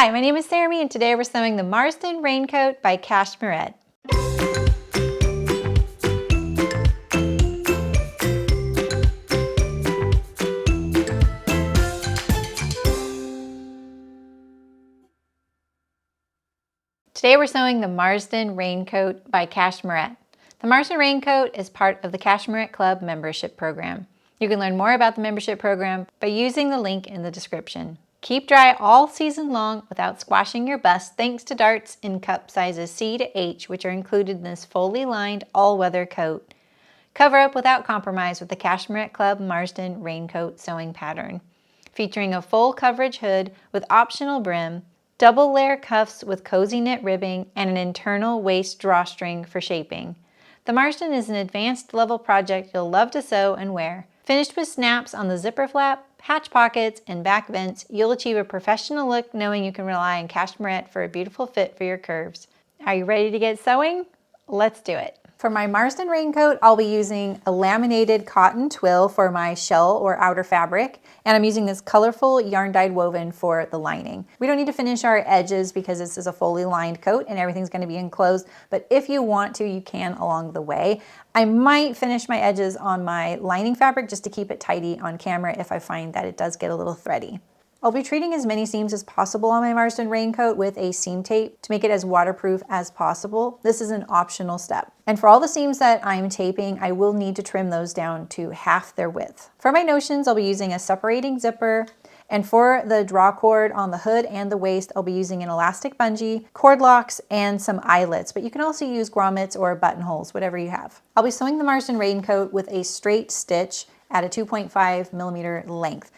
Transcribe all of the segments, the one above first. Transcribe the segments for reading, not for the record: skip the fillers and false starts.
Hi, my name is Sarah and today we're sewing the Marston Raincoat by Cashmerette. Today we're sewing the Marston Raincoat by Cashmerette. The Marston Raincoat is part of the Cashmerette Club membership program. You can learn more about the membership program by using the link in the description. Keep dry all season long without squashing your bust thanks to darts in cup sizes C to H, which are included in this fully lined all-weather coat. Cover up without compromise with the Cashmerette Club Marston Raincoat sewing pattern, featuring a full coverage hood with optional brim, double layer cuffs with cozy knit ribbing, and an internal waist drawstring for shaping. The Marston is an advanced level project you'll love to sew and wear. Finished with snaps on the zipper flap, patch pockets, and back vents, you'll achieve a professional look knowing you can rely on Cashmerette for a beautiful fit for your curves. Are you ready to get sewing? Let's do it. For my Marston Raincoat, I'll be using a laminated cotton twill for my shell or outer fabric, and I'm using this colorful yarn dyed woven for the lining. We don't need to finish our edges because this is a fully lined coat and everything's going to be enclosed, but if you want to, you can along the way. I might finish my edges on my lining fabric just to keep it tidy on camera if I find that it does get a little thready. I'll be treating as many seams as possible on my Marston Raincoat with a seam tape to make it as waterproof as possible. This is an optional step. And for all the seams that I'm taping, I will need to trim those down to half their width. For my notions, I'll be using a separating zipper, and for the draw cord on the hood and the waist, I'll be using an elastic bungee, cord locks, and some eyelets, but you can also use grommets or buttonholes, whatever you have. I'll be sewing the Marston Raincoat with a straight stitch at a 2.5mm length.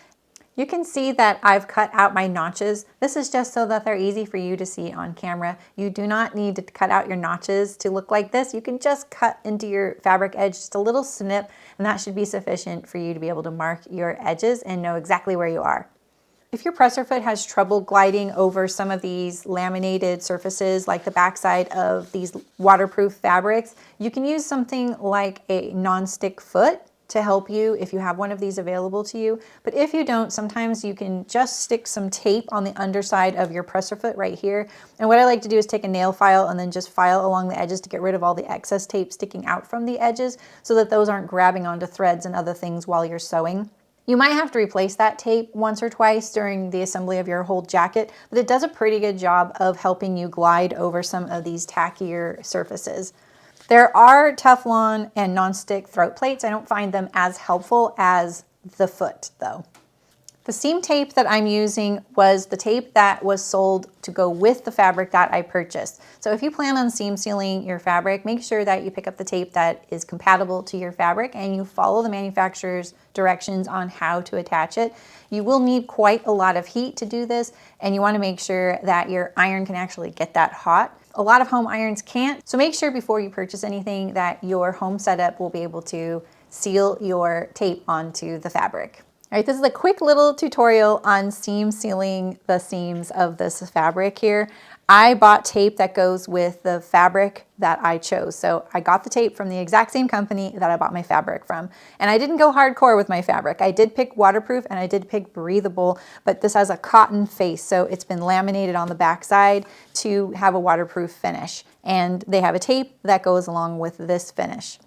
You can see that I've cut out my notches. This is just so that they're easy for you to see on camera. You do not need to cut out your notches to look like this. You can just cut into your fabric edge just a little snip, and that should be sufficient for you to be able to mark your edges and know exactly where you are. If your presser foot has trouble gliding over some of these laminated surfaces like the backside of these waterproof fabrics, you can use something like a non-stick foot to help you if you have one of these available to you. But if you don't, sometimes you can just stick some tape on the underside of your presser foot right here. And what I like to do is take a nail file and then just file along the edges to get rid of all the excess tape sticking out from the edges so that those aren't grabbing onto threads and other things while you're sewing. You might have to replace that tape once or twice during the assembly of your whole jacket, but it does a pretty good job of helping you glide over some of these tackier surfaces. There are Teflon and non-stick throat plates. I don't find them as helpful as the foot though. The seam tape that I'm using was the tape that was sold to go with the fabric that I purchased. So if you plan on seam sealing your fabric, make sure that you pick up the tape that is compatible to your fabric and you follow the manufacturer's directions on how to attach it. You will need quite a lot of heat to do this, and you want to make sure that your iron can actually get that hot. A lot of home irons can't, so make sure before you purchase anything that your home setup will be able to seal your tape onto the fabric. All right, this is a quick little tutorial on seam sealing the seams of this fabric here. I bought tape that goes with the fabric that I chose. So I got the tape from the exact same company that I bought my fabric from. And I didn't go hardcore with my fabric. I did pick waterproof and I did pick breathable, but this has a cotton face. So it's been laminated on the back side to have a waterproof finish. And they have a tape that goes along with this finish.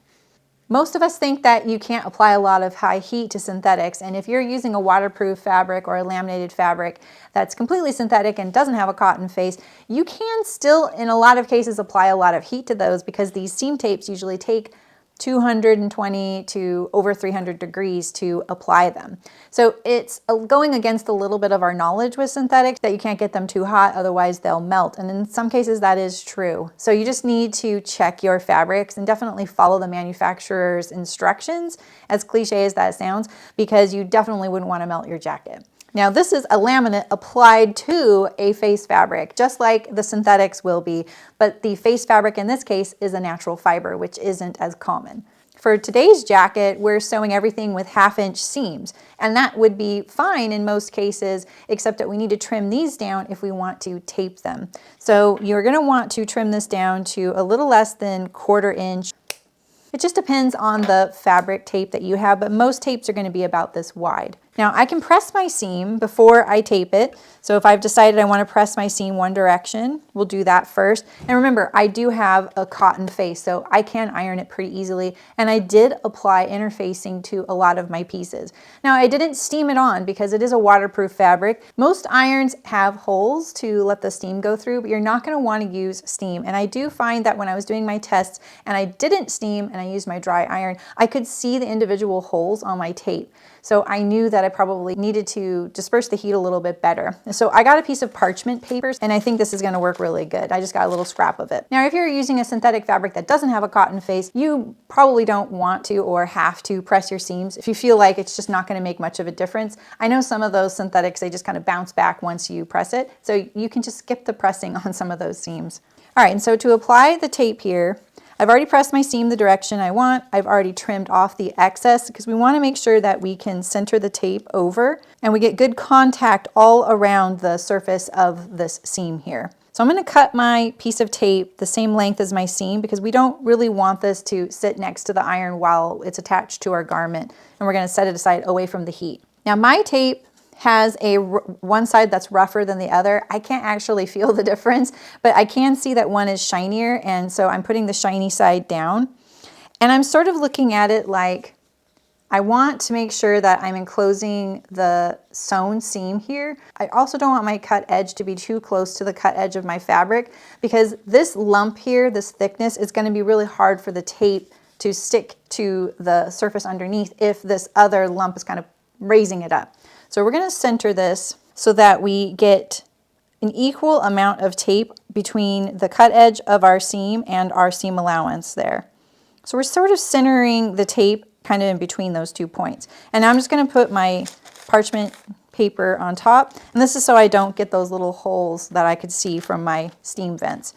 Most of us think that you can't apply a lot of high heat to synthetics, and if you're using a waterproof fabric or a laminated fabric that's completely synthetic and doesn't have a cotton face, you can still, in a lot of cases, apply a lot of heat to those because these seam tapes usually take 220 to over 300 degrees to apply them. So it's going against a little bit of our knowledge with synthetics that you can't get them too hot, otherwise they'll melt. And in some cases that is true. So you just need to check your fabrics and definitely follow the manufacturer's instructions, as cliche as that sounds, because you definitely wouldn't want to melt your jacket. Now this is a laminate applied to a face fabric, just like the synthetics will be, but the face fabric in this case is a natural fiber, which isn't as common. For today's jacket, we're sewing everything with 1/2-inch seams, and that would be fine in most cases, except that we need to trim these down if we want to tape them. So you're gonna want to trim this down to a little less than 1/4 inch. It just depends on the fabric tape that you have, but most tapes are going to be about this wide. Now I can press my seam before I tape it. So if I've decided I want to press my seam one direction, we'll do that first. And remember, I do have a cotton face, so I can iron it pretty easily. And I did apply interfacing to a lot of my pieces. Now I didn't steam it on because it is a waterproof fabric. Most irons have holes to let the steam go through, but you're not going to want to use steam. And I do find that when I was doing my tests and I didn't steam and I used my dry iron, I could see the individual holes on my tape. So I knew that I probably needed to disperse the heat a little bit better. So I got a piece of parchment paper, and I think this is gonna work really good. I just got a little scrap of it. Now, if you're using a synthetic fabric that doesn't have a cotton face, you probably don't want to or have to press your seams if you feel like it's just not gonna make much of a difference. I know some of those synthetics, they just kind of bounce back once you press it. So you can just skip the pressing on some of those seams. All right, and so to apply the tape here, I've already pressed my seam the direction I want. I've already trimmed off the excess because we want to make sure that we can center the tape over and we get good contact all around the surface of this seam here. So I'm going to cut my piece of tape the same length as my seam because we don't really want this to sit next to the iron while it's attached to our garment, and we're going to set it aside away from the heat. Now my tape has one side that's rougher than the other. I can't actually feel the difference, but I can see that one is shinier, and so I'm putting the shiny side down. And I'm sort of looking at it like I want to make sure that I'm enclosing the sewn seam here. I also don't want my cut edge to be too close to the cut edge of my fabric because this lump here, this thickness, is going to be really hard for the tape to stick to the surface underneath if this other lump is kind of raising it up. So we're going to center this so that we get an equal amount of tape between the cut edge of our seam and our seam allowance there. So we're sort of centering the tape kind of in between those 2 points. And I'm just going to put my parchment paper on top. And this is so I don't get those little holes that I could see from my steam vents.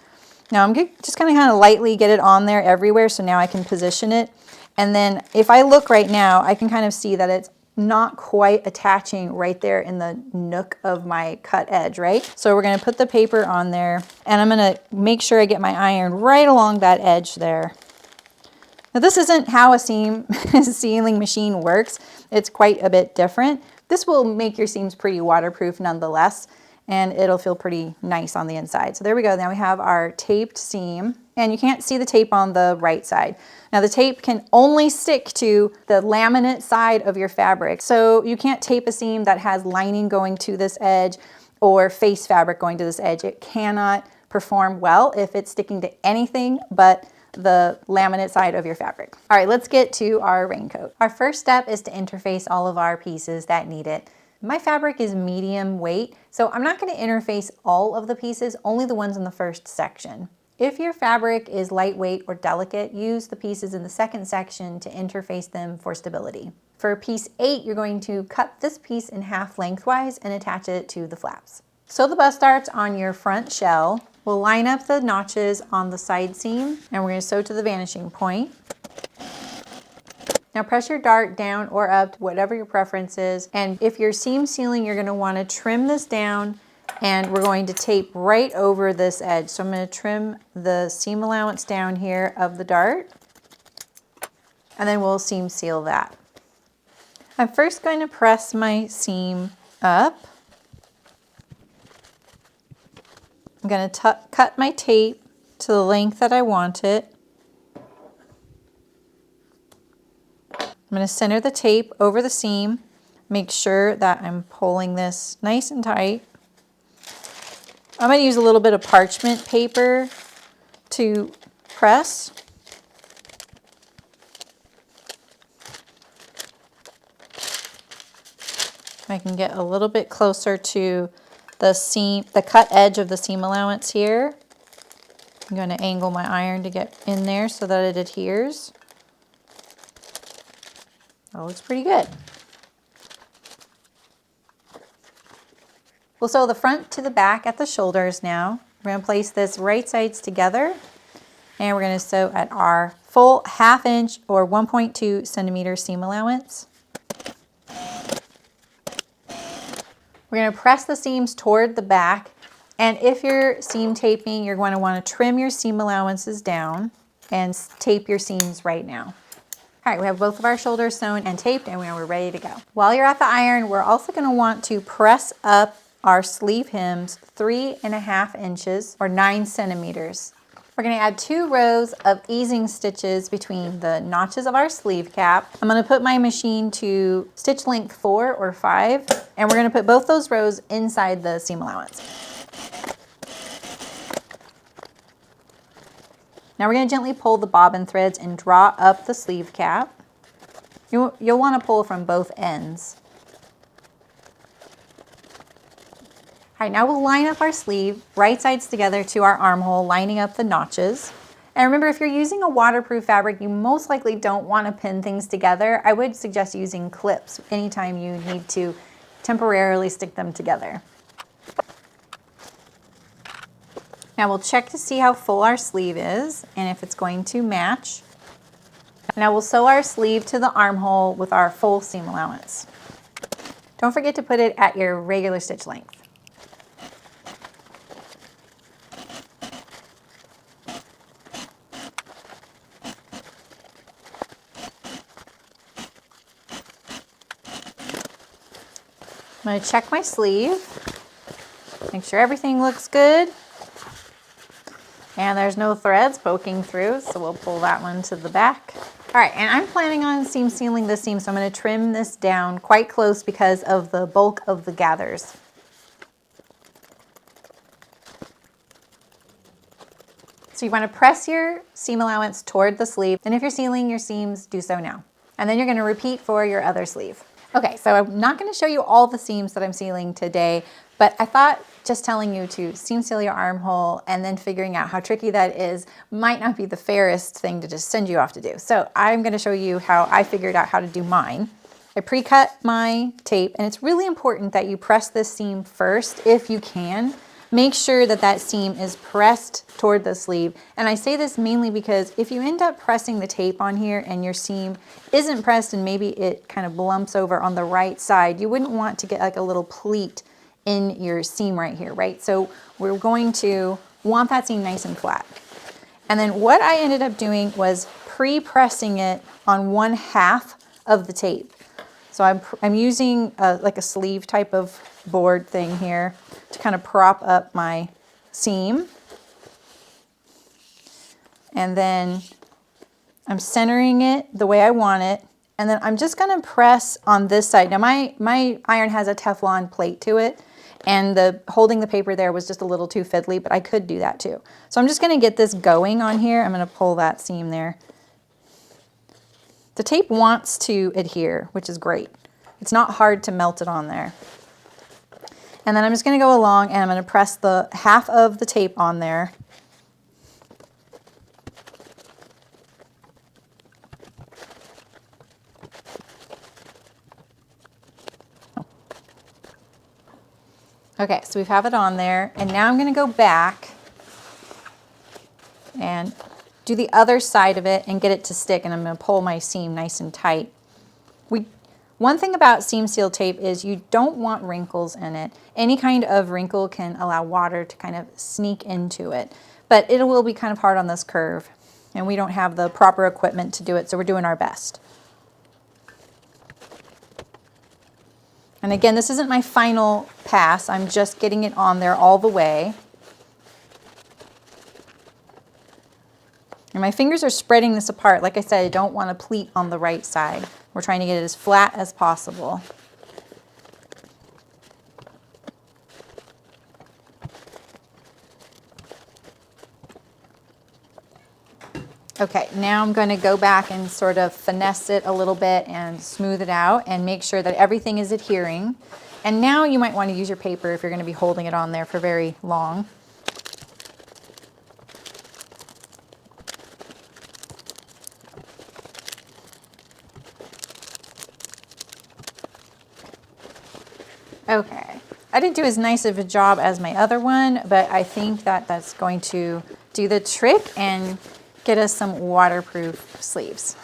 Now I'm just going to kind of lightly get it on there everywhere, so now I can position it. And then if I look right now, I can kind of see that it's not quite attaching right there in the nook of my cut edge, right? So we're gonna put the paper on there, and I'm gonna make sure I get my iron right along that edge there. Now this isn't how a sealing machine works. It's quite a bit different. This will make your seams pretty waterproof nonetheless, and it'll feel pretty nice on the inside. So there we go. Now we have our taped seam, and you can't see the tape on the right side. Now the tape can only stick to the laminate side of your fabric. So you can't tape a seam that has lining going to this edge or face fabric going to this edge. It cannot perform well if it's sticking to anything but the laminate side of your fabric. All right, let's get to our raincoat. Our first step is to interface all of our pieces that need it. My fabric is medium weight, so I'm not going to interface all of the pieces, only the ones in the first section. If your fabric is lightweight or delicate, use the pieces in the second section to interface them for stability. For piece 8, you're going to cut this piece in half lengthwise and attach it to the flaps. Sew the bust darts on your front shell. We'll line up the notches on the side seam, and we're going to sew to the vanishing point. Now press your dart down or up, whatever your preference is. And if you're seam sealing, you're going to want to trim this down, and we're going to tape right over this edge. So I'm going to trim the seam allowance down here of the dart, and then we'll seam seal that. I'm first going to press my seam up. I'm going to cut my tape to the length that I want it. I'm going to center the tape over the seam, make sure that I'm pulling this nice and tight. I'm going to use a little bit of parchment paper to press. I can get a little bit closer to the seam, the cut edge of the seam allowance here. I'm going to angle my iron to get in there so that it adheres. That looks pretty good. We'll sew the front to the back at the shoulders now. We're going to place this right sides together, and we're going to sew at our full 1/2 inch or 1.2 centimeter seam allowance. We're going to press the seams toward the back, and if you're seam taping, you're going to want to trim your seam allowances down and tape your seams right now. All right, we have both of our shoulders sewn and taped, and we're ready to go. While you're at the iron, we're also gonna want to press up our sleeve hems 3.5 inches or 9 centimeters. We're gonna add 2 rows of easing stitches between the notches of our sleeve cap. I'm gonna put my machine to stitch length 4 or 5, and we're gonna put both those rows inside the seam allowance. Now we're going to gently pull the bobbin threads and draw up the sleeve cap. You'll want to pull from both ends. All right, now we'll line up our sleeve, right sides together to our armhole, lining up the notches. And remember, if you're using a waterproof fabric, you most likely don't want to pin things together. I would suggest using clips anytime you need to temporarily stick them together. Now we'll check to see how full our sleeve is and if it's going to match. Now we'll sew our sleeve to the armhole with our full seam allowance. Don't forget to put it at your regular stitch length. I'm going to check my sleeve, make sure everything looks good. And there's no threads poking through, so we'll pull that one to the back. All right, and I'm planning on seam sealing this seam, so I'm going to trim this down quite close because of the bulk of the gathers. So you want to press your seam allowance toward the sleeve, and if you're sealing your seams, do so now. And then you're going to repeat for your other sleeve. Okay, so I'm not going to show you all the seams that I'm sealing today, but I thought just telling you to seam seal your armhole and then figuring out how tricky that is might not be the fairest thing to just send you off to do. So I'm going to show you how I figured out how to do mine. I pre-cut my tape, and it's really important that you press this seam first if you can. Make sure that that seam is pressed toward the sleeve. And I say this mainly because if you end up pressing the tape on here and your seam isn't pressed and maybe it kind of blumps over on the right side, you wouldn't want to get like a little pleat in your seam right here, right? So we're going to want that seam nice and flat. And then what I ended up doing was pre-pressing it on 1/2 of the tape. So I'm using like a sleeve type of board thing here to kind of prop up my seam. And then I'm centering it the way I want it. And then I'm just gonna press on this side. Now my iron has a Teflon plate to it, and holding the paper there was just a little too fiddly, but I could do that too. So I'm just gonna get this going on here. I'm gonna pull that seam there. The tape wants to adhere, which is great. It's not hard to melt it on there. And then I'm just gonna go along and I'm gonna press the 1/2 of the tape on there. Okay, so we have it on there, and now I'm gonna go back and do the other side of it and get it to stick, and I'm gonna pull my seam nice and tight. One thing about seam seal tape is you don't want wrinkles in it. Any kind of wrinkle can allow water to kind of sneak into it, but it will be kind of hard on this curve, and we don't have the proper equipment to do it, so we're doing our best. And again, this isn't my final pass. I'm just getting it on there all the way. And my fingers are spreading this apart. Like I said, I don't want to pleat on the right side. We're trying to get it as flat as possible. Okay, now I'm going to go back and sort of finesse it a little bit and smooth it out and make sure that everything is adhering. And now you might want to use your paper if you're going to be holding it on there for very long. Okay, I didn't do as nice of a job as my other one, but I think that that's going to do the trick and get us some waterproof sleeves.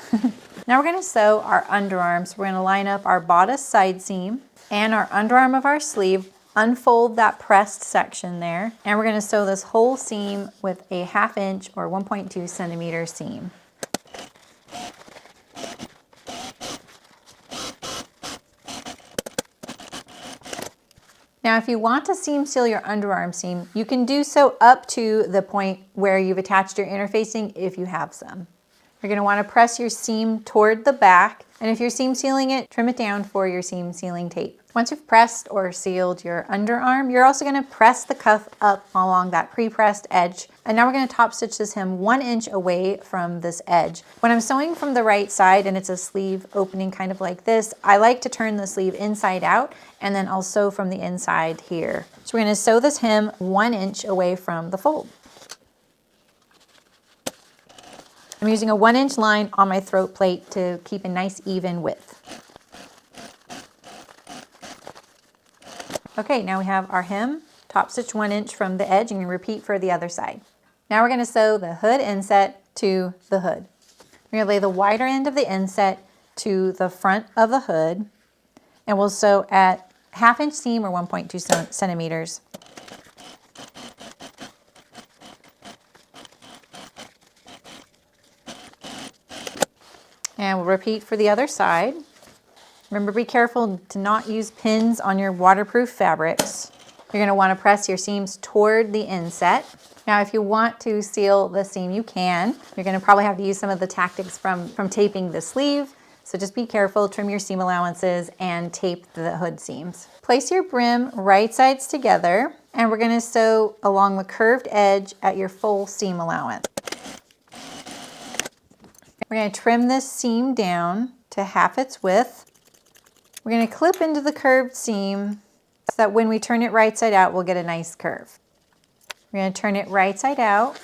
Now we're going to sew our underarms. We're going to line up our bodice side seam and our underarm of our sleeve, unfold that pressed section there, and we're going to sew this whole seam with a 1/2 inch or 1.2 centimeter seam. Now, if you want to seam seal your underarm seam, you can do so up to the point where you've attached your interfacing if you have some. You're going to want to press your seam toward the back, and if you're seam sealing it, trim it down for your seam sealing tape. Once you've pressed or sealed your underarm, you're also going to press the cuff up along that pre-pressed edge. And now we're going to top stitch this hem 1 inch away from this edge. When I'm sewing from the right side and it's a sleeve opening kind of like this, I like to turn the sleeve inside out, and then I'll sew from the inside here. So we're going to sew this hem 1 inch away from the fold. I'm using a 1 inch line on my throat plate to keep a nice even width. Okay, now we have our hem, top stitch 1 inch from the edge, and you repeat for the other side. Now we're going to sew the hood inset to the hood. We're going to lay the wider end of the inset to the front of the hood, and we'll sew at 1/2 inch seam or 1.2 centimeters. And we'll repeat for the other side. Remember, be careful to not use pins on your waterproof fabrics. You're going to want to press your seams toward the inset. Now, if you want to seal the seam, you can. You're going to probably have to use some of the tactics from taping the sleeve. So just be careful, trim your seam allowances, and tape the hood seams. Place your brim right sides together, and we're going to sew along the curved edge at your full seam allowance. We're going to trim this seam down to 1/2 its width. We're going to clip into the curved seam so that when we turn it right side out, we'll get a nice curve. We're going to turn it right side out,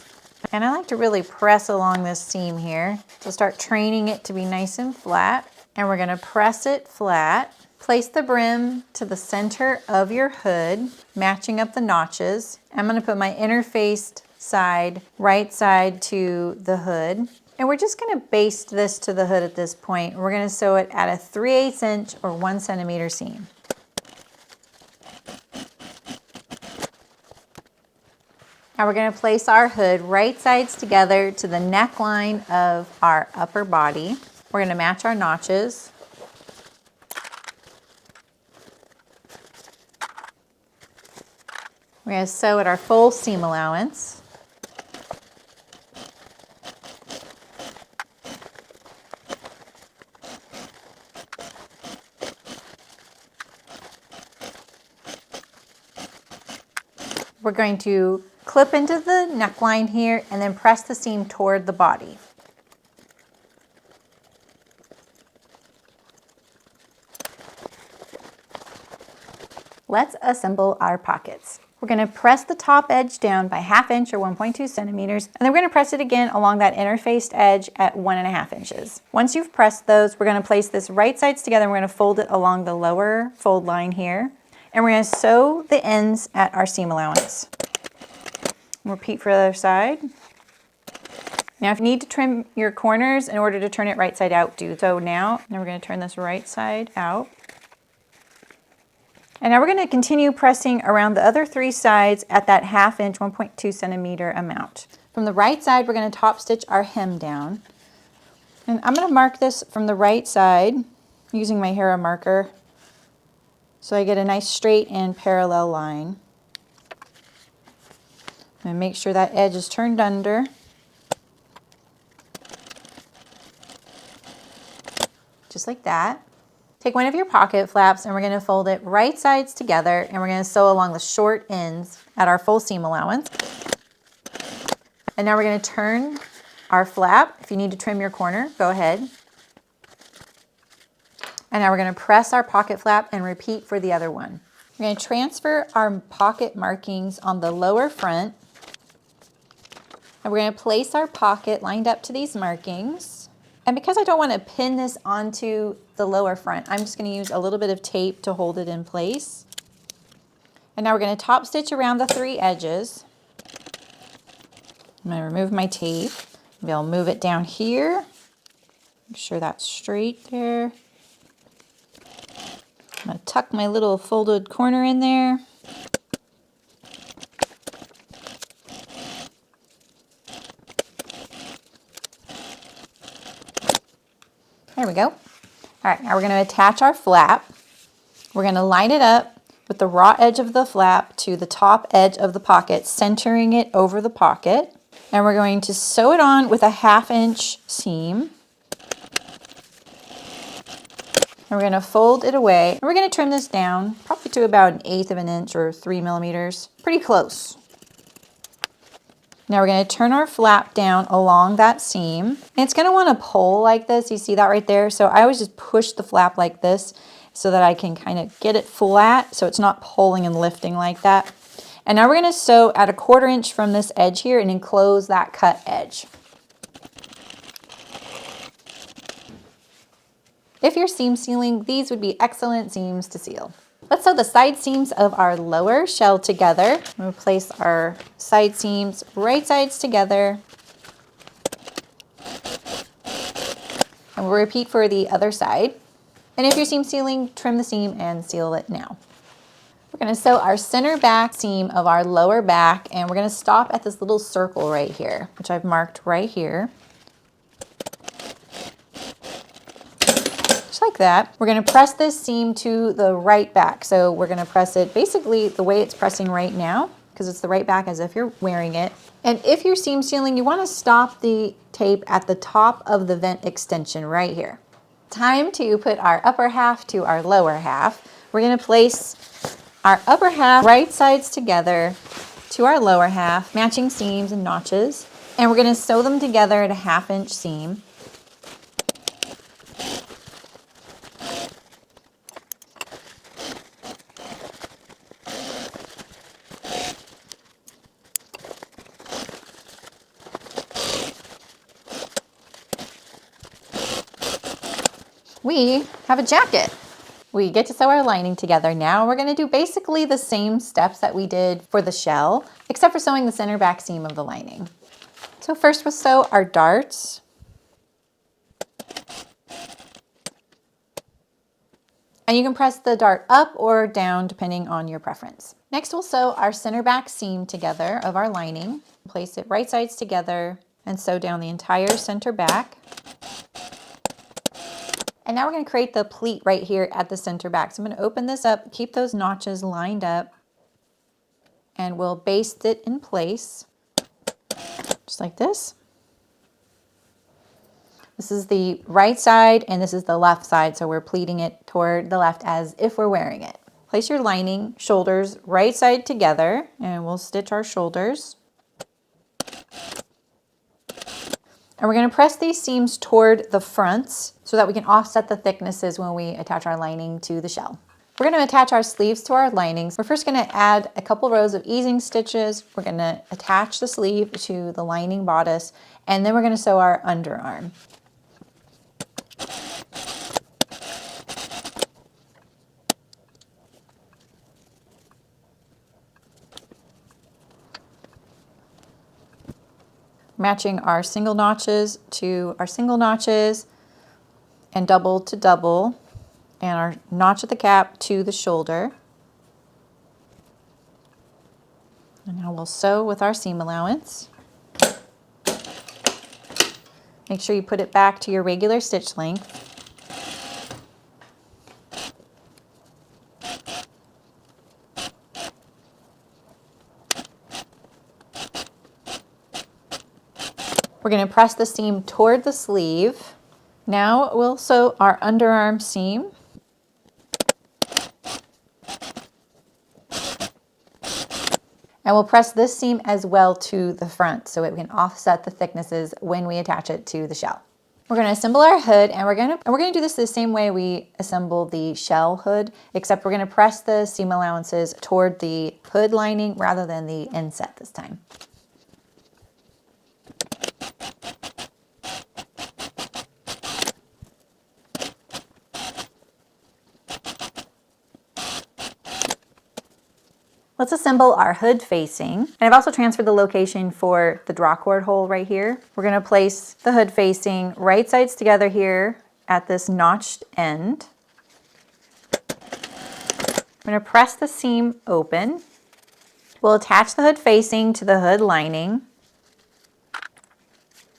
and I like to really press along this seam here to start training it to be nice and flat. And we're going to press it flat. Place the brim to the center of your hood, matching up the notches. I'm going to put my interfaced side, right side to the hood. And we're just going to baste this to the hood at this point. We're going to sew it at a 3/8 inch or 1 centimeter seam. Now we're going to place our hood right sides together to the neckline of our upper body. We're going to match our notches. We're going to sew at our full seam allowance. We're going to clip into the neckline here and then press the seam toward the body. Let's assemble our pockets. We're going to press the top edge down by 1/2 inch or 1.2 centimeters, and then we're going to press it again along that interfaced edge at 1.5 inches. Once you've pressed those, we're going to place this right sides together and we're going to fold it along the lower fold line here. And we're going to sew the ends at our seam allowance. Repeat for the other side. Now, if you need to trim your corners in order to turn it right side out, do so now. Now we're going to turn this right side out. And now we're going to continue pressing around the other 3 sides at that 1/2 inch, 1.2 centimeter amount. From the right side, we're going to top stitch our hem down. And I'm going to mark this from the right side using my Hera marker, so I get a nice straight and parallel line. And make sure that edge is turned under. Just like that. Take one of your pocket flaps and we're going to fold it right sides together, and we're going to sew along the short ends at our full seam allowance. And now we're going to turn our flap. If you need to trim your corner, go ahead. And now we're going to press our pocket flap and repeat for the other one. We're going to transfer our pocket markings on the lower front. And we're going to place our pocket lined up to these markings. And because I don't want to pin this onto the lower front, I'm just going to use a little bit of tape to hold it in place. And now we're going to top stitch around the 3 edges. I'm going to remove my tape. Maybe I'll move it down here. Make sure that's straight there. I'm going to tuck my little folded corner in there. There we go. All right, now we're going to attach our flap. We're going to line it up with the raw edge of the flap to the top edge of the pocket, centering it over the pocket. And we're going to sew it on with a 1/2 inch seam. And we're going to fold it away. And we're going to trim this down probably to about 1/8 of an inch or 3 millimeters. Pretty close. Now we're going to turn our flap down along that seam. And it's going to want to pull like this. You see that right there? So I always just push the flap like this so that I can kind of get it flat so it's not pulling and lifting like that. And now we're going to sew at 1/4 inch from this edge here and enclose that cut edge. If you're seam sealing, these would be excellent seams to seal. Let's sew the side seams of our lower shell together. We'll place our side seams right sides together. And we'll repeat for the other side. And if you're seam sealing, trim the seam and seal it now. We're going to sew our center back seam of our lower back, and we're going to stop at this little circle right here, which I've marked right here. Like that. We're going to press this seam to the right back. So we're going to press it basically the way it's pressing right now, because it's the right back as if you're wearing it. And if you're seam sealing, you want to stop the tape at the top of the vent extension right here. Time to put our upper half to our lower half. We're going to place our upper half right sides together to our lower half, matching seams and notches. And we're going to sew them together at a 1/2 inch seam. We have a jacket. We get to sew our lining together now. We're going to do basically the same steps that we did for the shell, except for sewing the center back seam of the lining. So first we'll sew our darts. And you can press the dart up or down depending on your preference. Next we'll sew our center back seam together of our lining. Place it right sides together and sew down the entire center back. And now we're going to create the pleat right here at the center back. So I'm going to open this up, keep those notches lined up, and we'll baste it in place, just like this. This is the right side and this is the left side, so we're pleating it toward the left as if we're wearing it. Place your lining, shoulders right side together, and we'll stitch our shoulders. And we're going to press these seams toward the fronts so that we can offset the thicknesses when we attach our lining to the shell. We're going to attach our sleeves to our linings. We're first going to add a couple rows of easing stitches. We're going to attach the sleeve to the lining bodice, and then we're going to sew our underarm. Matching our single notches to our single notches and double to double, and our notch at the cap to the shoulder. And now we'll sew with our seam allowance. Make sure you put it back to your regular stitch length. We're going to press the seam toward the sleeve. Now we'll sew our underarm seam. And we'll press this seam as well to the front so it can offset the thicknesses when we attach it to the shell. We're going to assemble our hood, and we're going to do this the same way we assemble the shell hood, except we're going to press the seam allowances toward the hood lining rather than the inset this time. Let's assemble our hood facing. And I've also transferred the location for the drawcord hole right here. We're going to place the hood facing right sides together here at this notched end. I'm going to press the seam open. We'll attach the hood facing to the hood lining,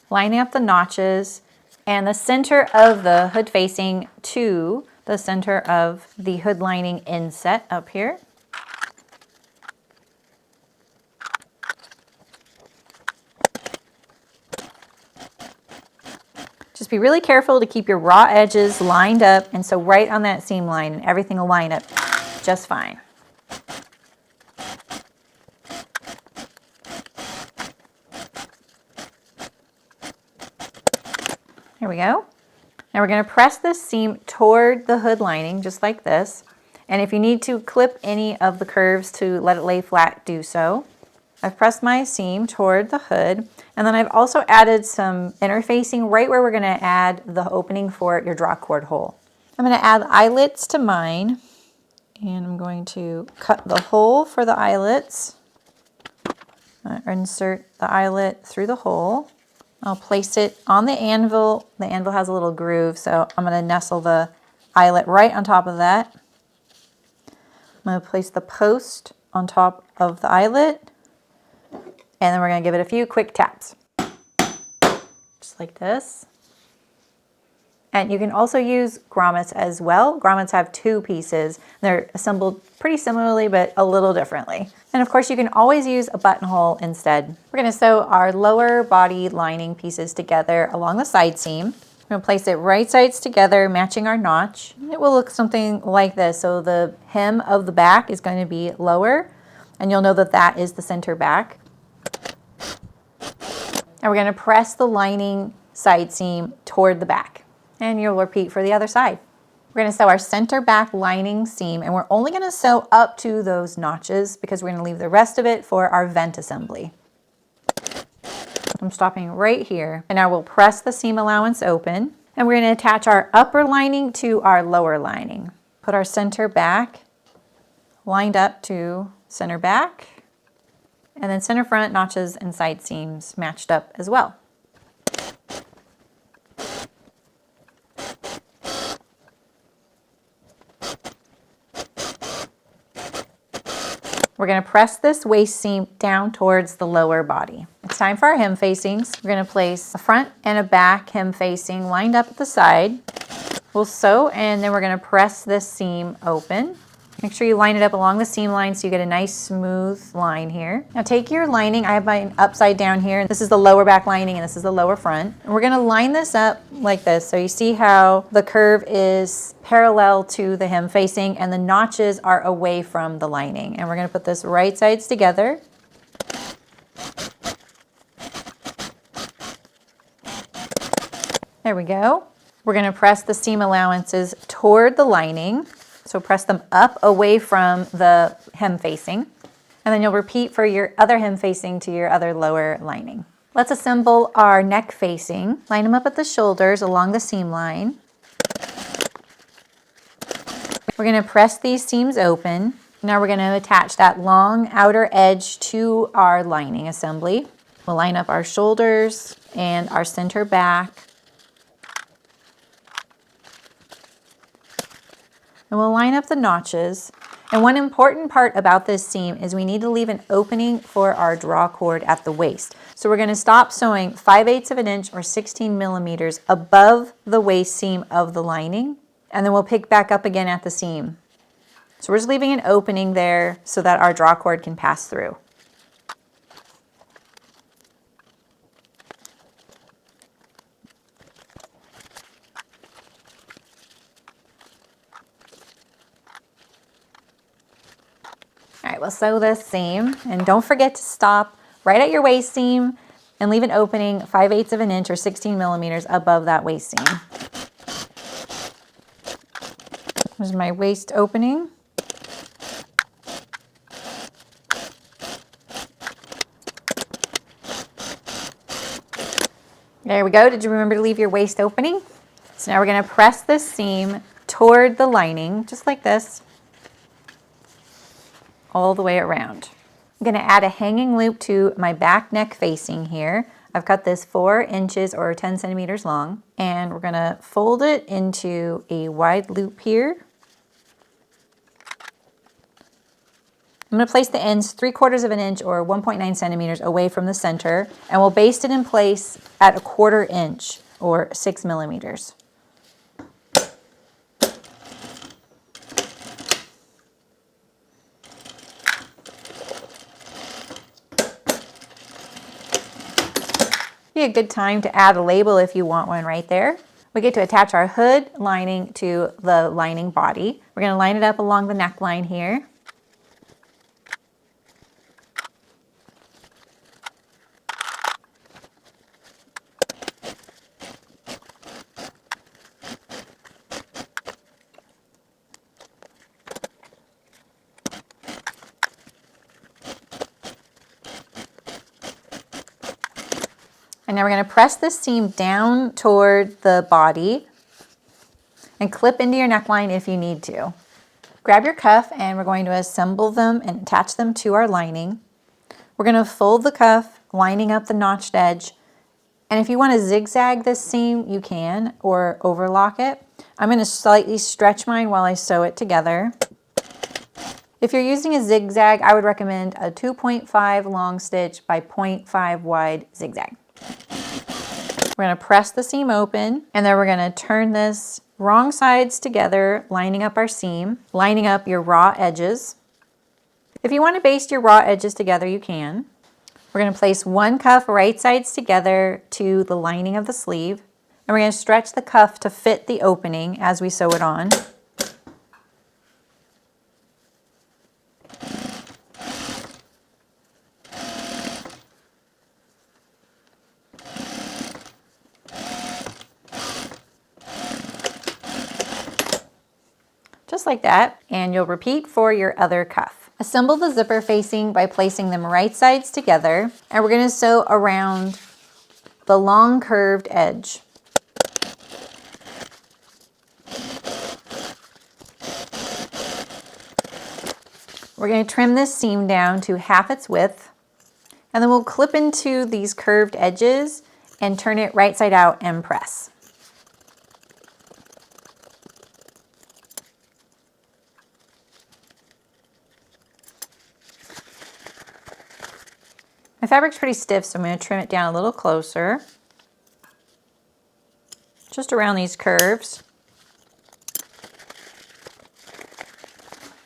lining up the notches and the center of the hood facing to the center of the hood lining inset up here. Just be really careful to keep your raw edges lined up, and so right on that seam line, and everything will line up just fine. Here we go. Now we're going to press this seam toward the hood lining, just like this. And if you need to clip any of the curves to let it lay flat, do so. I've pressed my seam toward the hood, and then I've also added some interfacing right where we're going to add the opening for your drawcord hole. I'm going to add eyelets to mine, and I'm going to cut the hole for the eyelets. Insert the eyelet through the hole. I'll place it on the anvil. The anvil has a little groove, so I'm going to nestle the eyelet right on top of that. I'm going to place the post on top of the eyelet, and then we're going to give it a few quick taps. Just like this. And you can also use grommets as well. Grommets have two pieces. They're assembled pretty similarly, but a little differently. And of course, you can always use a buttonhole instead. We're going to sew our lower body lining pieces together along the side seam. We're going to place it right sides together, matching our notch. It will look something like this. So the hem of the back is going to be lower, and you'll know that that is the center back. And we're going to press the lining side seam toward the back. And you'll repeat for the other side. We're going to sew our center back lining seam, and we're only going to sew up to those notches because we're going to leave the rest of it for our vent assembly. I'm stopping right here, and now we'll press the seam allowance open, and we're going to attach our upper lining to our lower lining. Put our center back lined up to center back, and then center front notches and side seams matched up as well. We're going to press this waist seam down towards the lower body. It's time for our hem facings. We're going to place a front and a back hem facing lined up at the side. We'll sew, and then we're going to press this seam open. Make sure you line it up along the seam line so you get a nice smooth line here. Now take your lining, I have mine upside down here. This is the lower back lining and this is the lower front. And we're gonna line this up like this. So you see how the curve is parallel to the hem facing and the notches are away from the lining. And we're gonna put this right sides together. There we go. We're gonna press the seam allowances toward the lining. So press them up away from the hem facing. And then you'll repeat for your other hem facing to your other lower lining. Let's assemble our neck facing. Line them up at the shoulders along the seam line. We're going to press these seams open. Now we're going to attach that long outer edge to our lining assembly. We'll line up our shoulders and our center back. And we'll line up the notches. And one important part about this seam is we need to leave an opening for our draw cord at the waist. So we're going to stop sewing 5/8 of an inch or 16 millimeters above the waist seam of the lining. And then we'll pick back up again at the seam. So we're just leaving an opening there so that our draw cord can pass through. All right, we'll sew this seam, and don't forget to stop right at your waist seam and leave an opening 5/8 of an inch or 16 millimeters above that waist seam. There's my waist opening. There we go. Did you remember to leave your waist opening? So now we're going to press this seam toward the lining, just like this, all the way around. I'm going to add a hanging loop to my back neck facing here. I've cut this 4 inches or 10 centimeters long, and we're going to fold it into a wide loop here. I'm going to place the ends 3/4 of an inch or 1.9 centimeters away from the center, and we'll baste it in place at 1/4 inch or 6 millimeters. be a good time to add a label if you want one right there. We get to attach our hood lining to the lining body. We're going to line it up along the neckline here. And now we're going to press this seam down toward the body and clip into your neckline if you need to. Grab your cuff and we're going to assemble them and attach them to our lining. We're going to fold the cuff, lining up the notched edge. And if you want to zigzag this seam, you can, or overlock it. I'm going to slightly stretch mine while I sew it together. If you're using a zigzag, I would recommend a 2.5 long stitch by 0.5 wide zigzag. We're going to press the seam open, and then we're going to turn this wrong sides together, lining up our seam, lining up your raw edges. If you want to baste your raw edges together, you can. We're going to place one cuff right sides together to the lining of the sleeve, and we're going to stretch the cuff to fit the opening as we sew it on. Just like that, and you'll repeat for your other cuff. Assemble the zipper facing by placing them right sides together, and we're going to sew around the long curved edge. We're going to trim this seam down to half its width, and then we'll clip into these curved edges and turn it right side out and press. My fabric's pretty stiff, so I'm going to trim it down a little closer, just around these curves.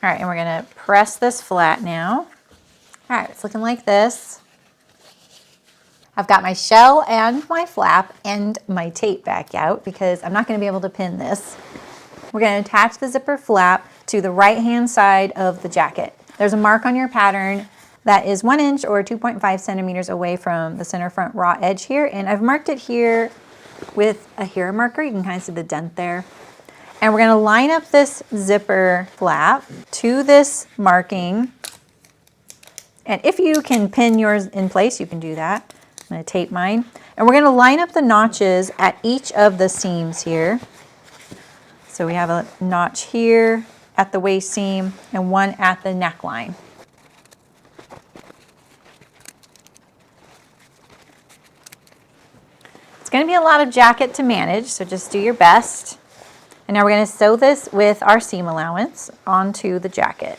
All right, and we're going to press this flat now. All right, it's looking like this. I've got my shell and my flap and my tape back out because I'm not going to be able to pin this. We're going to attach the zipper flap to the right-hand side of the jacket. There's a mark on your pattern that is 1 inch or 2.5 centimeters away from the center front raw edge here, and I've marked it here with a hair marker. You can kind of see the dent there. And we're going to line up this zipper flap to this marking. And if you can pin yours in place, you can do that. I'm going to tape mine. And we're going to line up the notches at each of the seams here. So we have a notch here at the waist seam and one at the neckline. It's going to be a lot of jacket to manage, so just do your best. And now we're going to sew this with our seam allowance onto the jacket.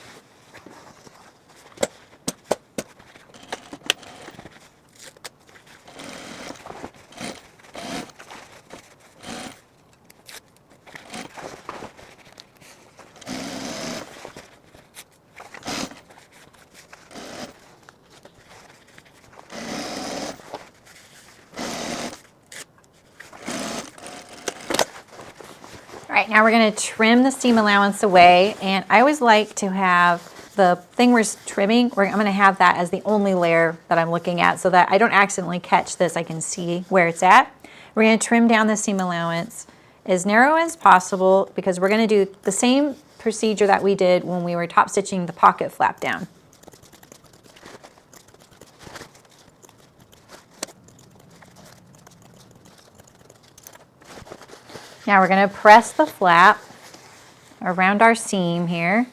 All right, now we're going to trim the seam allowance away, and I always like to have the thing we're trimming, I'm going to have that as the only layer that I'm looking at so that I don't accidentally catch this. I can see where it's at. We're going to trim down the seam allowance as narrow as possible because we're going to do the same procedure that we did when we were top stitching the pocket flap down. Now we're going to press the flap around our seam here.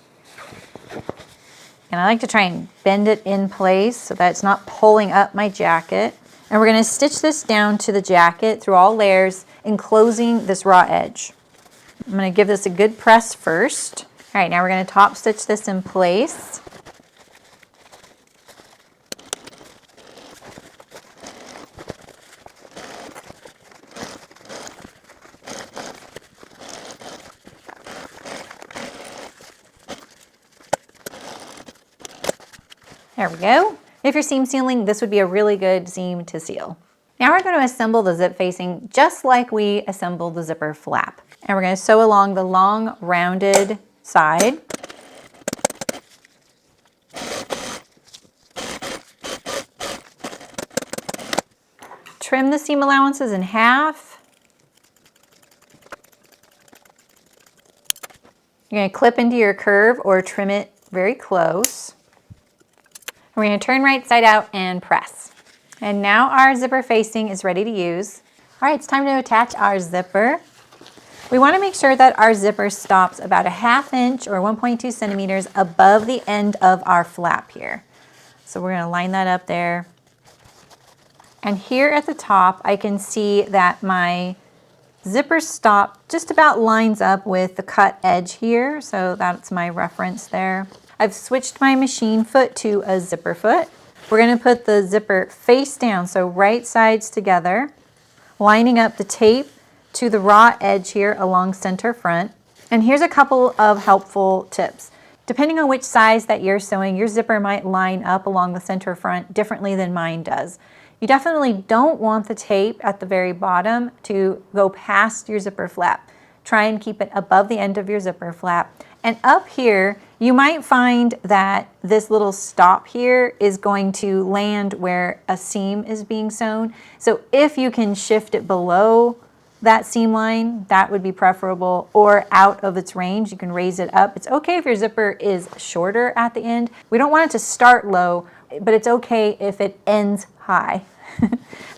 And I like to try and bend it in place so that it's not pulling up my jacket. And we're going to stitch this down to the jacket through all layers, enclosing this raw edge. I'm going to give this a good press first. All right, now we're going to top stitch this in place. There we go. If you're seam sealing, this would be a really good seam to seal. Now we're going to assemble the zip facing just like we assembled the zipper flap. And we're going to sew along the long rounded side. Trim the seam allowances in half. You're going to clip into your curve or trim it very close. We're going to turn right side out and press. And now our zipper facing is ready to use. All right, it's time to attach our zipper. We want to make sure that our zipper stops about a 1/2 inch or 1.2 centimeters above the end of our flap here. So we're going to line that up there. And here at the top, I can see that my zipper stop just about lines up with the cut edge here. So that's my reference there. I've switched my machine foot to a zipper foot. We're going to put the zipper face down, so right sides together, lining up the tape to the raw edge here along center front. And here's a couple of helpful tips. Depending on which size that you're sewing, your zipper might line up along the center front differently than mine does. You definitely don't want the tape at the very bottom to go past your zipper flap. Try and keep it above the end of your zipper flap. And up here, you might find that this little stop here is going to land where a seam is being sewn. So if you can shift it below that seam line, that would be preferable, or out of its range, you can raise it up. It's okay if your zipper is shorter at the end. We don't want it to start low, but it's okay if it ends high.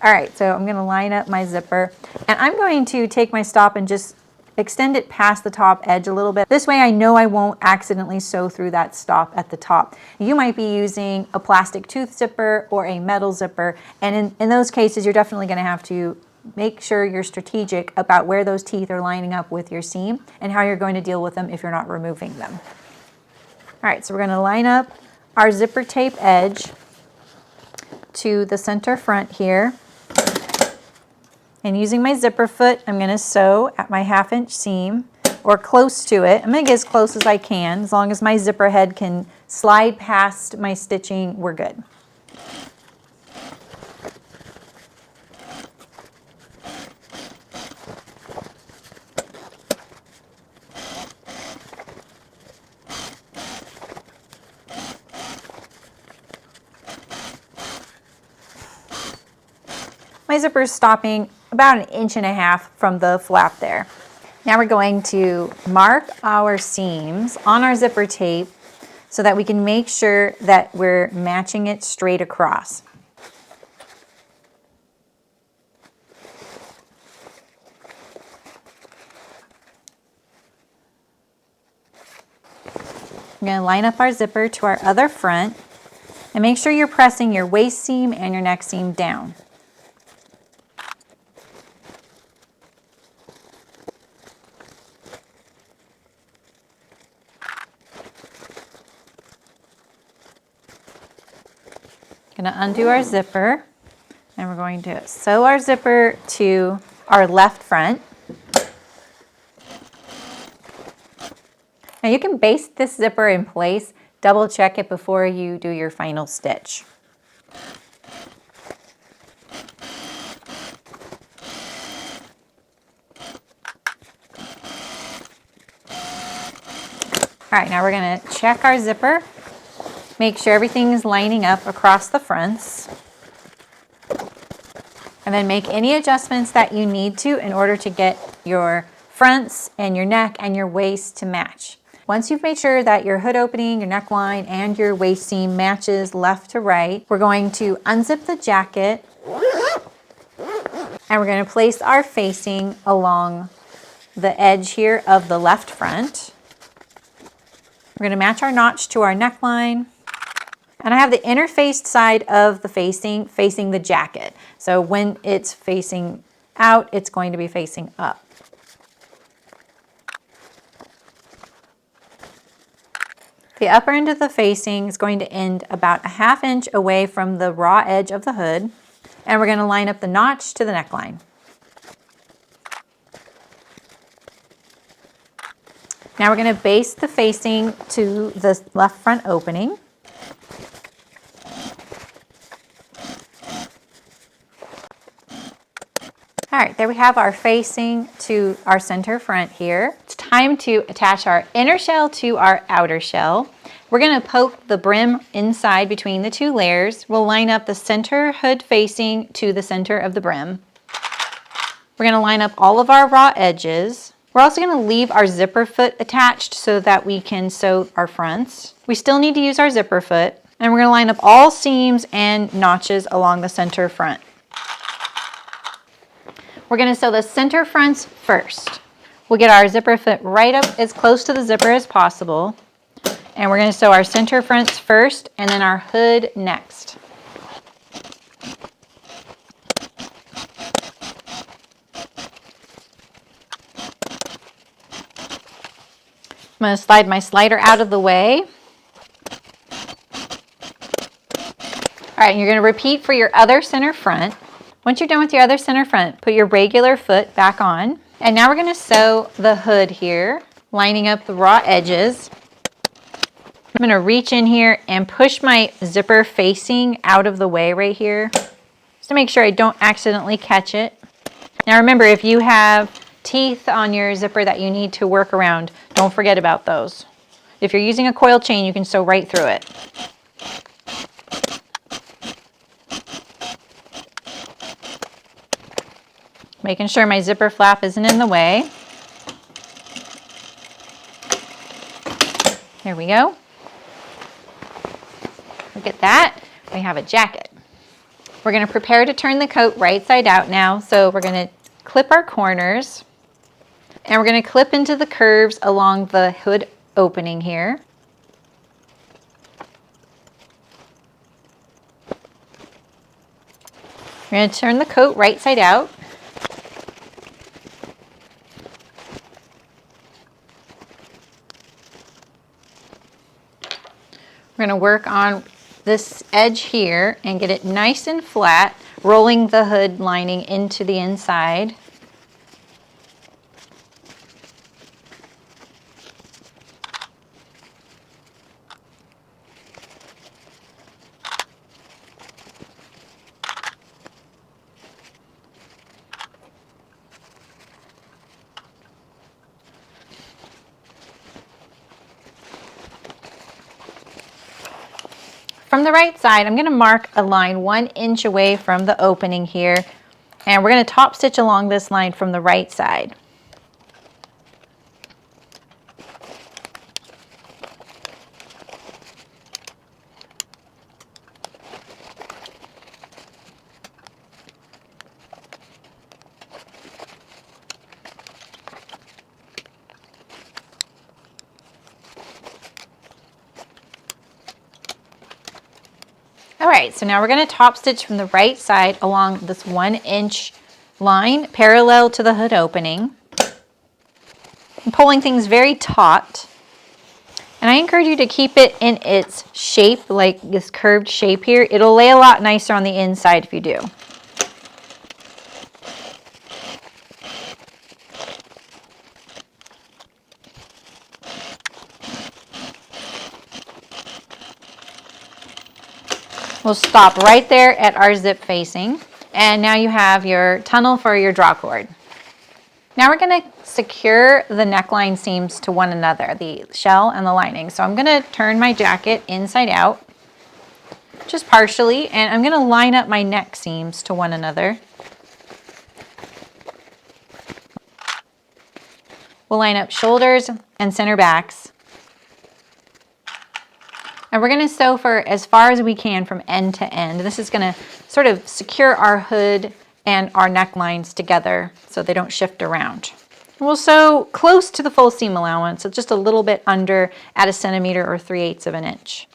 All right, so I'm gonna line up my zipper, and I'm going to take my stop and just extend it past the top edge a little bit. This way I know I won't accidentally sew through that stop at the top. You might be using a plastic tooth zipper or a metal zipper, and in those cases you're definitely going to have to make sure you're strategic about where those teeth are lining up with your seam and how you're going to deal with them if you're not removing them. All right, so we're going to line up our zipper tape edge to the center front here. And using my zipper foot, I'm going to sew at my 1/2 inch seam or close to it. I'm going to get as close as I can. As long as my zipper head can slide past my stitching, we're good. My zipper is stopping about 1.5 inches from the flap there. Now we're going to mark our seams on our zipper tape so that we can make sure that we're matching it straight across. We're going to line up our zipper to our other front and make sure you're pressing your waist seam and your neck seam down. Going to undo our zipper, and we're going to sew our zipper to our left front. Now you can baste this zipper in place, double check it before you do your final stitch. All right, now we're going to check our zipper. Make sure everything is lining up across the fronts. And then make any adjustments that you need to in order to get your fronts and your neck and your waist to match. Once you've made sure that your hood opening, your neckline, and your waist seam matches left to right, we're going to unzip the jacket and we're going to place our facing along the edge here of the left front. We're going to match our notch to our neckline. And I have the inner faced side of the facing facing the jacket. So when it's facing out, it's going to be facing up. The upper end of the facing is going to end about 1/2 inch away from the raw edge of the hood. And we're going to line up the notch to the neckline. Now we're going to baste the facing to the left front opening. All right, there we have our facing to our center front here. It's time to attach our inner shell to our outer shell. We're gonna poke the brim inside between the two layers. We'll line up the center hood facing to the center of the brim. We're gonna line up all of our raw edges. We're also gonna leave our zipper foot attached so that we can sew our fronts. We still need to use our zipper foot, and we're gonna line up all seams and notches along the center front. We're gonna sew the center fronts first. We'll get our zipper foot right up as close to the zipper as possible. And we're gonna sew our center fronts first and then our hood next. I'm gonna slide my slider out of the way. All right, you're gonna repeat for your other center front. Once you're done with your other center front, put your regular foot back on. And now we're gonna sew the hood here, lining up the raw edges. I'm gonna reach in here and push my zipper facing out of the way right here, just to make sure I don't accidentally catch it. Now remember, if you have teeth on your zipper that you need to work around, don't forget about those. If you're using a coil chain, you can sew right through it. Making sure my zipper flap isn't in the way. There we go. Look at that, we have a jacket. We're gonna prepare to turn the coat right side out now. So we're gonna clip our corners and we're gonna clip into the curves along the hood opening here. We're gonna turn the coat right side out. We're gonna work on this edge here and get it nice and flat, rolling the hood lining into the inside. From the right side, I'm going to mark a line 1 inch away from the opening here, and we're going to top stitch along this line from the right side. All right, so now we're going to top stitch from the right side along this 1 inch line parallel to the hood opening. I'm pulling things very taut, and I encourage you to keep it in its shape, like this curved shape here. It'll lay a lot nicer on the inside if you do. We'll stop right there at our zip facing. And now you have your tunnel for your drawcord. Now we're gonna secure the neckline seams to one another, the shell and the lining. So I'm gonna turn my jacket inside out, just partially, and I'm gonna line up my neck seams to one another. We'll line up shoulders and center backs. And we're gonna sew for as far as we can from end to end. This is gonna sort of secure our hood and our necklines together so they don't shift around. We'll sew close to the full seam allowance, so just a little bit under at 1 centimeter or 3/8 of an inch.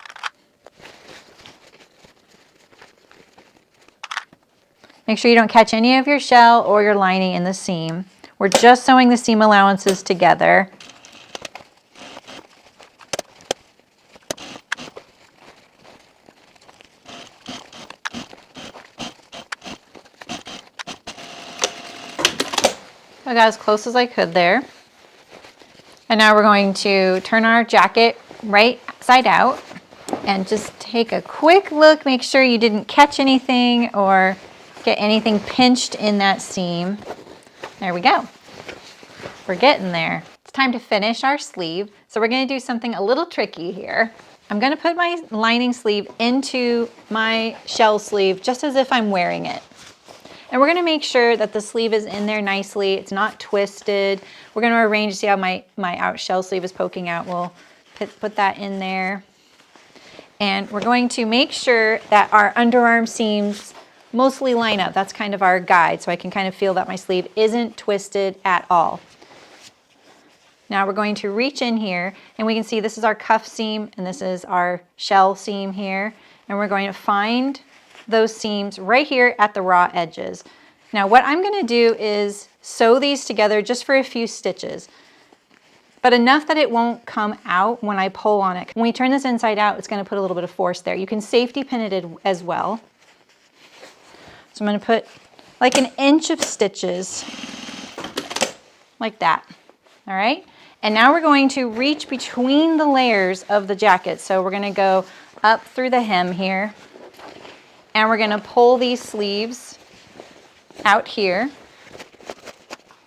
Make sure you don't catch any of your shell or your lining in the seam. We're just sewing the seam allowances together. I got as close as I could there. And now we're going to turn our jacket right side out and just take a quick look, make sure you didn't catch anything or get anything pinched in that seam. There we go. We're getting there. It's time to finish our sleeve. So we're going to do something a little tricky here. I'm going to put my lining sleeve into my shell sleeve just as if I'm wearing it. And we're going to make sure that the sleeve is in there nicely. It's not twisted. We're going to arrange, see how my out shell sleeve is poking out. We'll put that in there. And we're going to make sure that our underarm seams mostly line up. That's kind of our guide, so I can kind of feel that my sleeve isn't twisted at all. Now we're going to reach in here, and we can see this is our cuff seam, and this is our shell seam here. And we're going to find those seams right here at the raw edges. Now what I'm going to do is sew these together just for a few stitches, but enough that it won't come out when I pull on it. When we turn this inside out, it's going to put a little bit of force there. You can safety pin it as well. So I'm going to put like an inch of stitches like that. All right. And now we're going to reach between the layers of the jacket. So we're going to go up through the hem here, and we're going to pull these sleeves out here,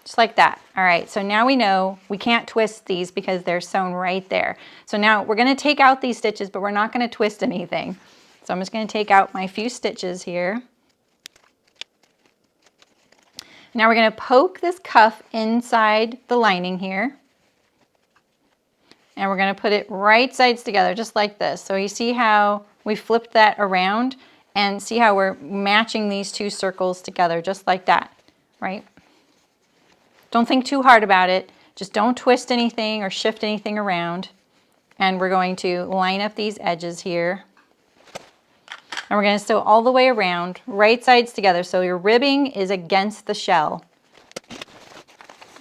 just like that. All right, so now we know we can't twist these because they're sewn right there. So now we're going to take out these stitches, but we're not going to twist anything. So I'm just going to take out my few stitches here. Now we're going to poke this cuff inside the lining here. And we're going to put it right sides together, just like this. So you see how we flipped that around, and see how we're matching these two circles together, just like that, right? Don't think too hard about it. Just don't twist anything or shift anything around. And we're going to line up these edges here. And we're going to sew all the way around, right sides together, so your ribbing is against the shell.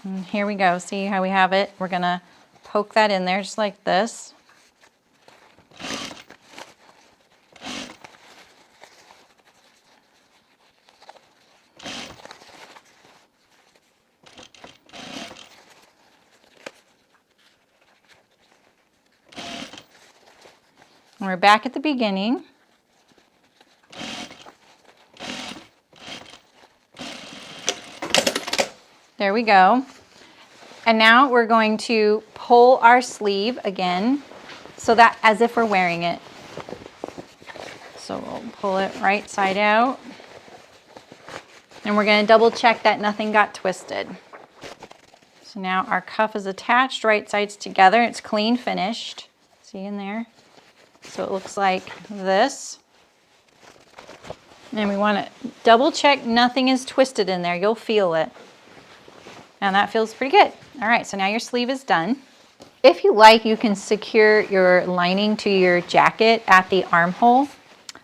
And here we go. See how we have it? We're going to poke that in there just like this. And we're back at the beginning. There we go. And now we're going to pull our sleeve again, so that as if we're wearing it. So we'll pull it right side out. And we're going to double check that nothing got twisted. So now our cuff is attached, right sides together. It's clean finished. See in there? So it looks like this. And we want to double check nothing is twisted in there. You'll feel it. And that feels pretty good. All right, so now your sleeve is done. If you like, you can secure your lining to your jacket at the armhole.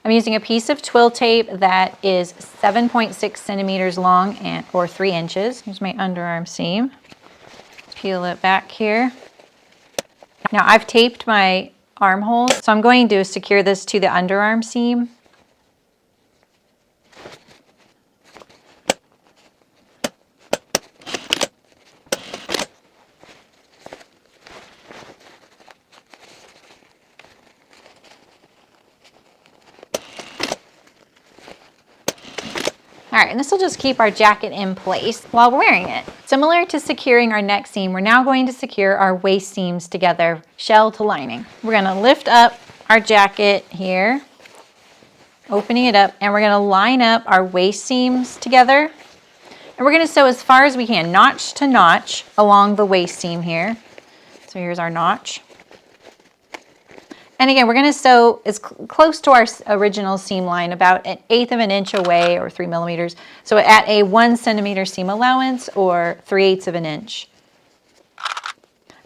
I'm using a piece of twill tape that is 7.6 centimeters long or 3 inches. Here's my underarm seam. Peel it back here. Now I've taped my armholes, so I'm going to secure this to the underarm seam. All right, and this will just keep our jacket in place while we're wearing it. Similar to securing our neck seam, we're now going to secure our waist seams together, shell to lining. We're gonna lift up our jacket here, opening it up, and we're gonna line up our waist seams together. And we're gonna sew as far as we can, notch to notch, along the waist seam here. So here's our notch. And again, we're going to sew as close to our original seam line, about 1/8 of an inch away, or 3 millimeters. So at a 1 centimeter seam allowance, or 3/8 of an inch.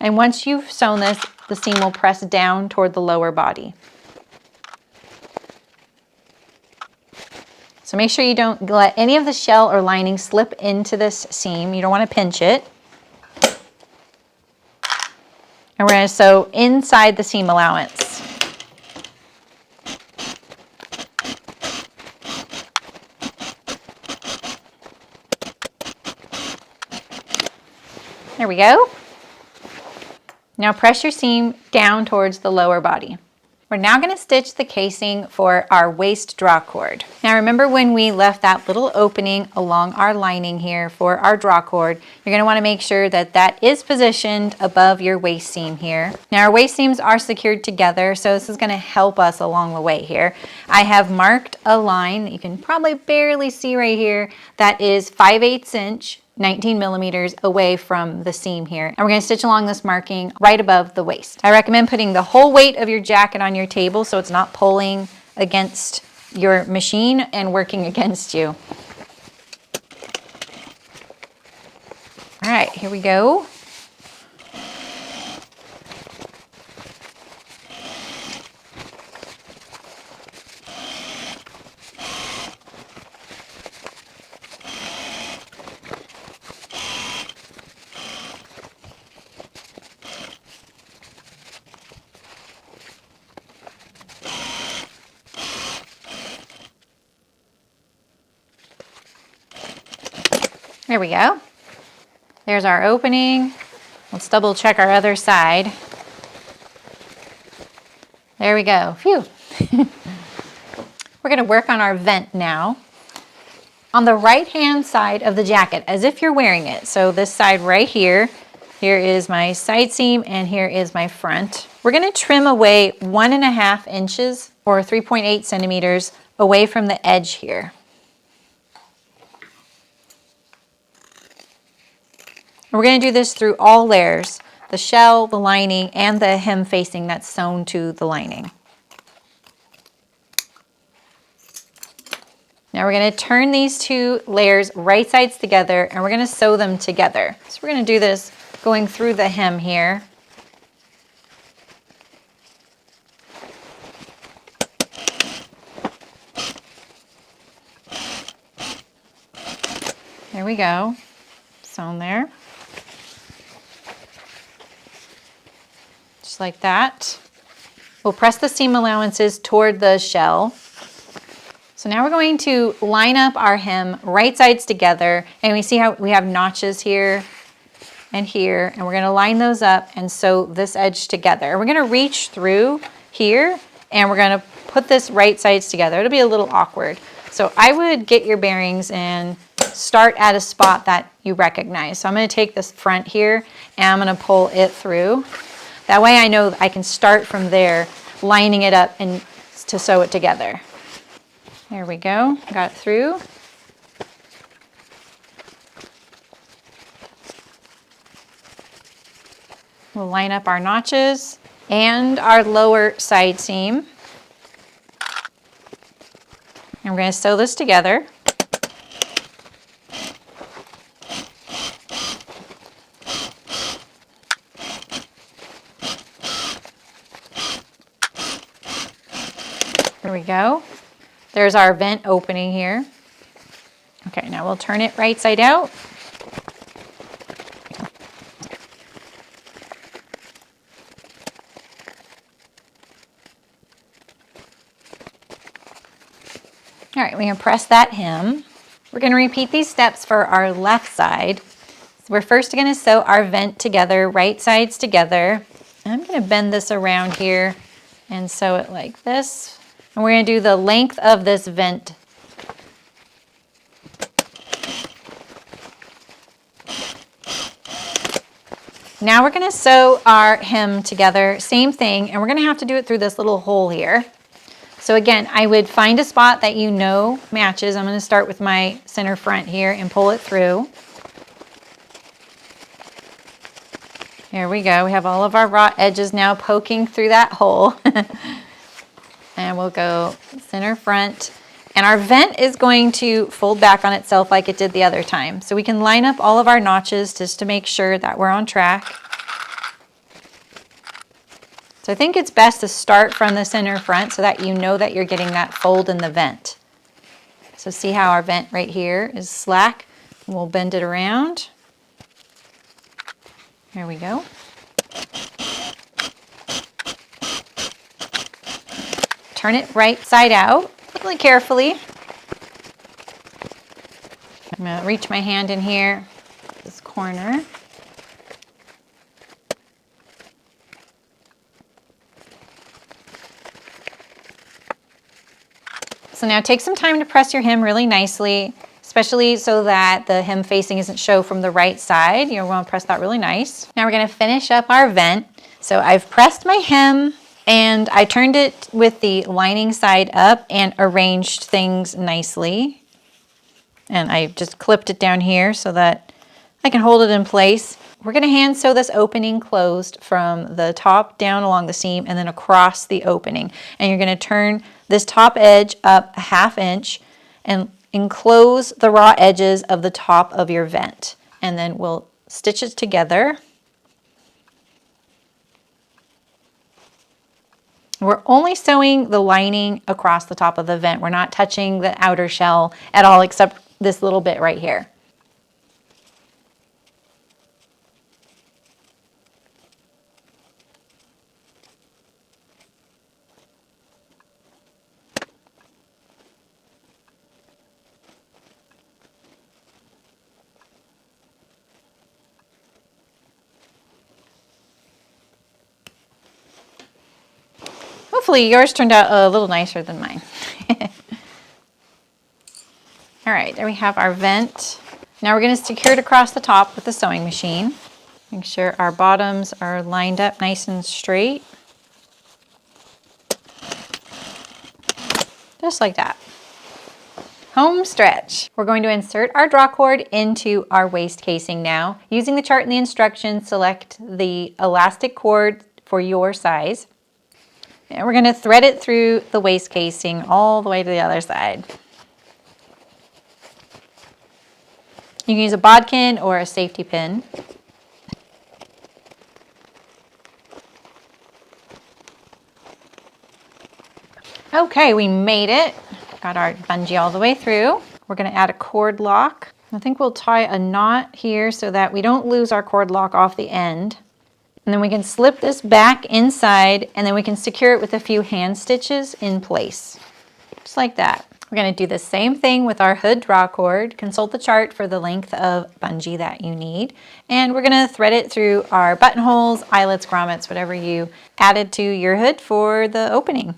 And once you've sewn this, the seam will press down toward the lower body. So make sure you don't let any of the shell or lining slip into this seam. You don't want to pinch it. And we're going to sew inside the seam allowance. There we go. Now press your seam down towards the lower body. We're now going to stitch the casing for our waist drawcord. Now remember when we left that little opening along our lining here for our drawcord, you're going to want to make sure that that is positioned above your waist seam here. Now our waist seams are secured together, so this is going to help us along the way here. I have marked a line that you can probably barely see right here that is 5/8 inch 19 millimeters away from the seam here. And we're going to stitch along this marking right above the waist. I recommend putting the whole weight of your jacket on your table so it's not pulling against your machine and working against you. All right, here we go. There we go. There's our opening. Let's double check our other side. There we go. Phew. We're going to work on our vent now. On the right hand side of the jacket, as if you're wearing it. So this side right here, here is my side seam and here is my front. We're going to trim away 1.5 inches or 3.8 centimeters away from the edge here. We're going to do this through all layers, the shell, the lining, and the hem facing that's sewn to the lining. Now we're going to turn these two layers right sides together and we're going to sew them together. So we're going to do this going through the hem here. There we go, sewn there. Just like that. We'll press the seam allowances toward the shell. So now we're going to line up our hem right sides together, and we see how we have notches here and here, and we're going to line those up and sew this edge together. We're going to reach through here and we're going to put this right sides together. It'll be a little awkward. So I would get your bearings and start at a spot that you recognize. So I'm going to take this front here and I'm going to pull it through. That way I know I can start from there, lining it up and to sew it together. There we go, got it through. We'll line up our notches and our lower side seam. And we're going to sew this together. There we go. There's our vent opening here. Okay, now we'll turn it right side out. All right, we can press that hem. We're going to repeat these steps for our left side. So we're first going to sew our vent together, right sides together. I'm going to bend this around here and sew it like this. And we're going to do the length of this vent. Now we're going to sew our hem together, same thing, and we're going to have to do it through this little hole here. So again, I would find a spot that you know matches. I'm going to start with my center front here and pull it through. There we go. We have all of our raw edges now poking through that hole. And we'll go center front. And our vent is going to fold back on itself like it did the other time. So we can line up all of our notches just to make sure that we're on track. So I think it's best to start from the center front so that you know that you're getting that fold in the vent. So see how our vent right here is slack? We'll bend it around. There we go. Turn it right side out, really carefully. I'm going to reach my hand in here, this corner. So now take some time to press your hem really nicely, especially so that the hem facing isn't show from the right side. You'll want to press that really nice. Now we're going to finish up our vent. So I've pressed my hem and I turned it with the lining side up and arranged things nicely. And I just clipped it down here so that I can hold it in place. We're going to hand sew this opening closed from the top down along the seam and then across the opening. And you're going to turn this top edge up 1/2 inch and enclose the raw edges of the top of your vent. And then we'll stitch it together. We're only sewing the lining across the top of the vent. We're not touching the outer shell at all except this little bit right here. Hopefully yours turned out a little nicer than mine. All right, there we have our vent. Now we're going to secure it across the top with the sewing machine. Make sure our bottoms are lined up nice and straight. Just like that. Home stretch. We're going to insert our drawcord into our waist casing now. Using the chart and the instructions, select the elastic cord for your size. And we're going to thread it through the waist casing all the way to the other side. You can use a bodkin or a safety pin. Okay, we made it. Got our bungee all the way through. We're going to add a cord lock. I think we'll tie a knot here so that we don't lose our cord lock off the end. And then we can slip this back inside and then we can secure it with a few hand stitches in place. Just like that. We're going to do the same thing with our hood drawcord. Consult the chart for the length of bungee that you need. And we're going to thread it through our buttonholes, eyelets, grommets, whatever you added to your hood for the opening.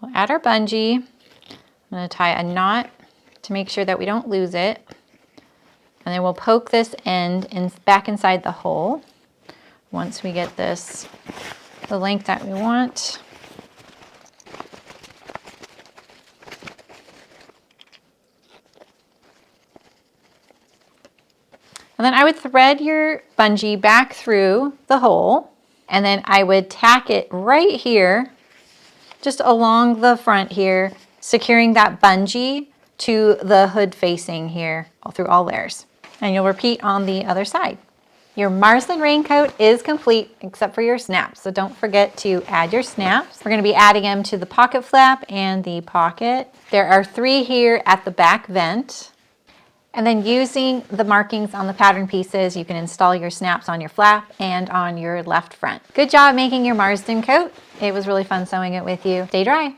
We'll add our bungee. I'm going to tie a knot to make sure that we don't lose it. And then we'll poke this end back inside the hole once we get this the length that we want. And then I would thread your bungee back through the hole, and then I would tack it right here, just along the front here, securing that bungee to the hood facing here through all layers. And you'll repeat on the other side. Your Marston raincoat is complete except for your snaps, so don't forget to add your snaps. We're going to be adding them to the pocket flap and the pocket. There are 3 here at the back vent. And then using the markings on the pattern pieces, you can install your snaps on your flap and on your left front. Good job making your Marston coat. It was really fun sewing it with you. Stay dry.